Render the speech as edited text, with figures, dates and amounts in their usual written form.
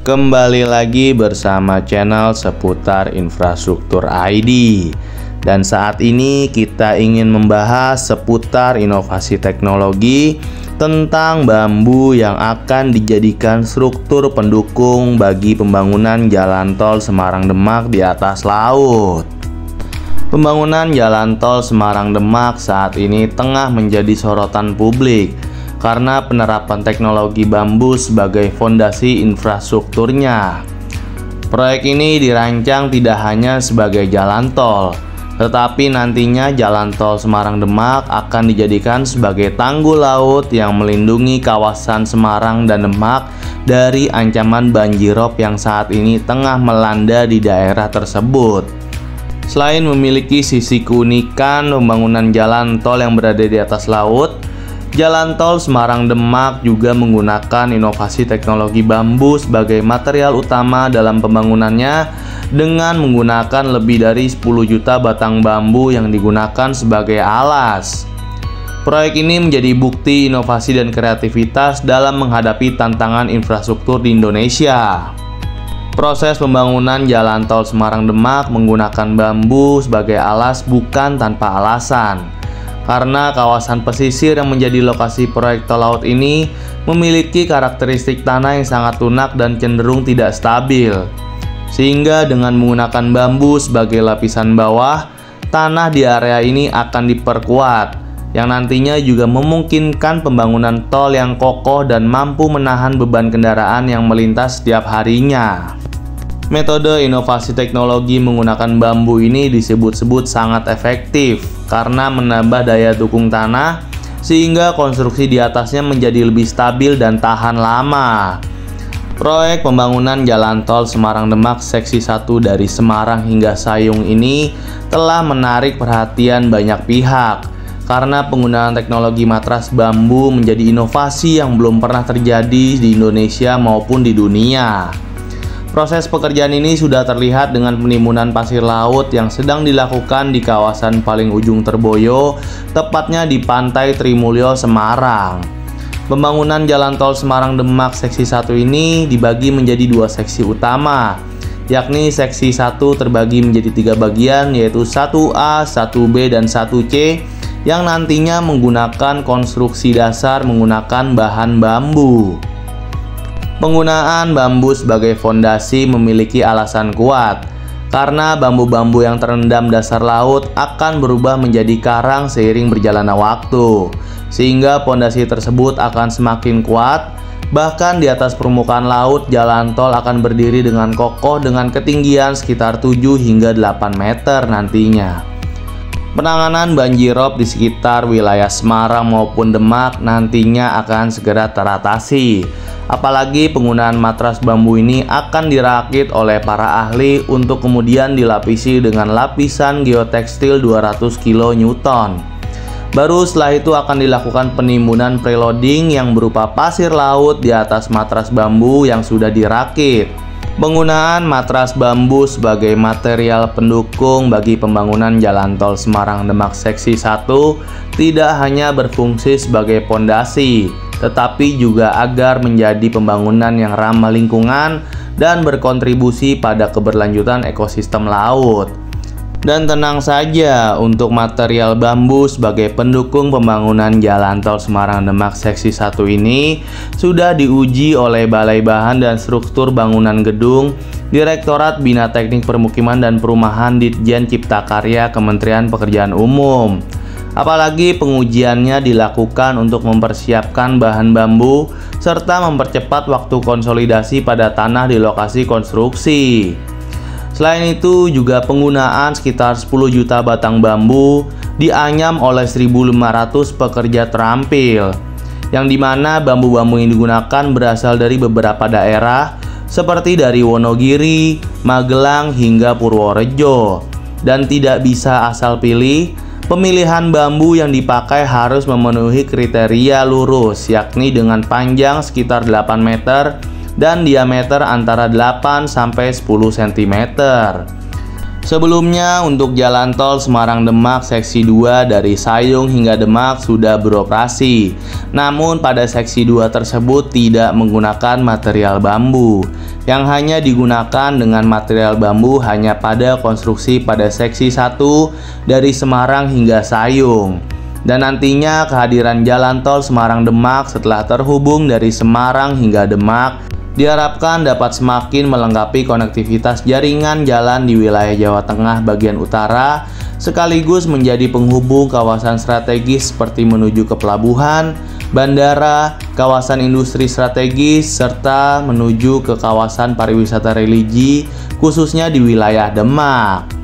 Kembali lagi bersama channel seputar infrastruktur ID. Dan saat ini kita ingin membahas seputar inovasi teknologi tentang bambu yang akan dijadikan struktur pendukung bagi pembangunan jalan tol Semarang-Demak di atas laut. Pembangunan jalan tol Semarang-Demak saat ini tengah menjadi sorotan publik karena penerapan teknologi bambu sebagai fondasi infrastrukturnya. Proyek ini dirancang tidak hanya sebagai jalan tol, tetapi nantinya jalan tol Semarang-Demak akan dijadikan sebagai tanggul laut yang melindungi kawasan Semarang dan Demak dari ancaman banjirop yang saat ini tengah melanda di daerah tersebut. Selain memiliki sisi keunikan pembangunan jalan tol yang berada di atas laut, jalan tol Semarang-Demak juga menggunakan inovasi teknologi bambu sebagai material utama dalam pembangunannya dengan menggunakan lebih dari 10 juta batang bambu yang digunakan sebagai alas. Proyek ini menjadi bukti inovasi dan kreativitas dalam menghadapi tantangan infrastruktur di Indonesia. Proses pembangunan jalan tol Semarang-Demak menggunakan bambu sebagai alas bukan tanpa alasan. Karena kawasan pesisir yang menjadi lokasi proyek tol laut ini memiliki karakteristik tanah yang sangat lunak dan cenderung tidak stabil. Sehingga dengan menggunakan bambu sebagai lapisan bawah, tanah di area ini akan diperkuat, yang nantinya juga memungkinkan pembangunan tol yang kokoh dan mampu menahan beban kendaraan yang melintas setiap harinya. Metode inovasi teknologi menggunakan bambu ini disebut-sebut sangat efektif karena menambah daya dukung tanah sehingga konstruksi di atasnya menjadi lebih stabil dan tahan lama. Proyek pembangunan jalan tol Semarang-Demak seksi 1 dari Semarang hingga Sayung ini telah menarik perhatian banyak pihak karena penggunaan teknologi matras bambu menjadi inovasi yang belum pernah terjadi di Indonesia maupun di dunia. Proses pekerjaan ini sudah terlihat dengan penimbunan pasir laut yang sedang dilakukan di kawasan paling ujung Terboyo, tepatnya di Pantai Trimulyo, Semarang. Pembangunan jalan tol Semarang-Demak seksi 1 ini dibagi menjadi 2 seksi utama, yakni seksi 1 terbagi menjadi 3 bagian, yaitu 1A, 1B, dan 1C, yang nantinya menggunakan konstruksi dasar menggunakan bahan bambu. Penggunaan bambu sebagai fondasi memiliki alasan kuat, karena bambu-bambu yang terendam dasar laut akan berubah menjadi karang seiring berjalannya waktu, sehingga fondasi tersebut akan semakin kuat. Bahkan di atas permukaan laut, jalan tol akan berdiri dengan kokoh dengan ketinggian sekitar 7 hingga 8 meter nantinya. Penanganan banjirop di sekitar wilayah Semarang maupun Demak nantinya akan segera teratasi. Apalagi penggunaan matras bambu ini akan dirakit oleh para ahli untuk kemudian dilapisi dengan lapisan geotekstil 200 kN. Baru setelah itu akan dilakukan penimbunan preloading yang berupa pasir laut di atas matras bambu yang sudah dirakit. Penggunaan matras bambu sebagai material pendukung bagi pembangunan jalan tol Semarang-Demak seksi 1 tidak hanya berfungsi sebagai pondasi, tetapi juga agar menjadi pembangunan yang ramah lingkungan dan berkontribusi pada keberlanjutan ekosistem laut. Dan tenang saja, untuk material bambu sebagai pendukung pembangunan jalan tol Semarang-Demak seksi 1 ini sudah diuji oleh Balai Bahan dan Struktur Bangunan Gedung, Direktorat Bina Teknik Permukiman dan Perumahan Ditjen Cipta Karya Kementerian Pekerjaan Umum. Apalagi pengujiannya dilakukan untuk mempersiapkan bahan bambu serta mempercepat waktu konsolidasi pada tanah di lokasi konstruksi. Selain itu juga penggunaan sekitar 10 juta batang bambu dianyam oleh 1.500 pekerja terampil, yang dimana bambu-bambu yang digunakan berasal dari beberapa daerah seperti dari Wonogiri, Magelang hingga Purworejo. Dan tidak bisa asal pilih, pemilihan bambu yang dipakai harus memenuhi kriteria lurus, yakni dengan panjang sekitar 8 meter dan diameter antara 8 sampai 10 cm. Sebelumnya untuk jalan tol Semarang-Demak seksi 2 dari Sayung hingga Demak sudah beroperasi. Namun pada seksi 2 tersebut tidak menggunakan material bambu. Yang hanya digunakan dengan material bambu hanya pada konstruksi pada seksi 1 dari Semarang hingga Sayung. Dan nantinya kehadiran jalan tol Semarang-Demak setelah terhubung dari Semarang hingga Demak diharapkan dapat semakin melengkapi konektivitas jaringan jalan di wilayah Jawa Tengah bagian utara, sekaligus menjadi penghubung kawasan strategis seperti menuju ke pelabuhan, bandara, kawasan industri strategis, serta menuju ke kawasan pariwisata religi, khususnya di wilayah Demak.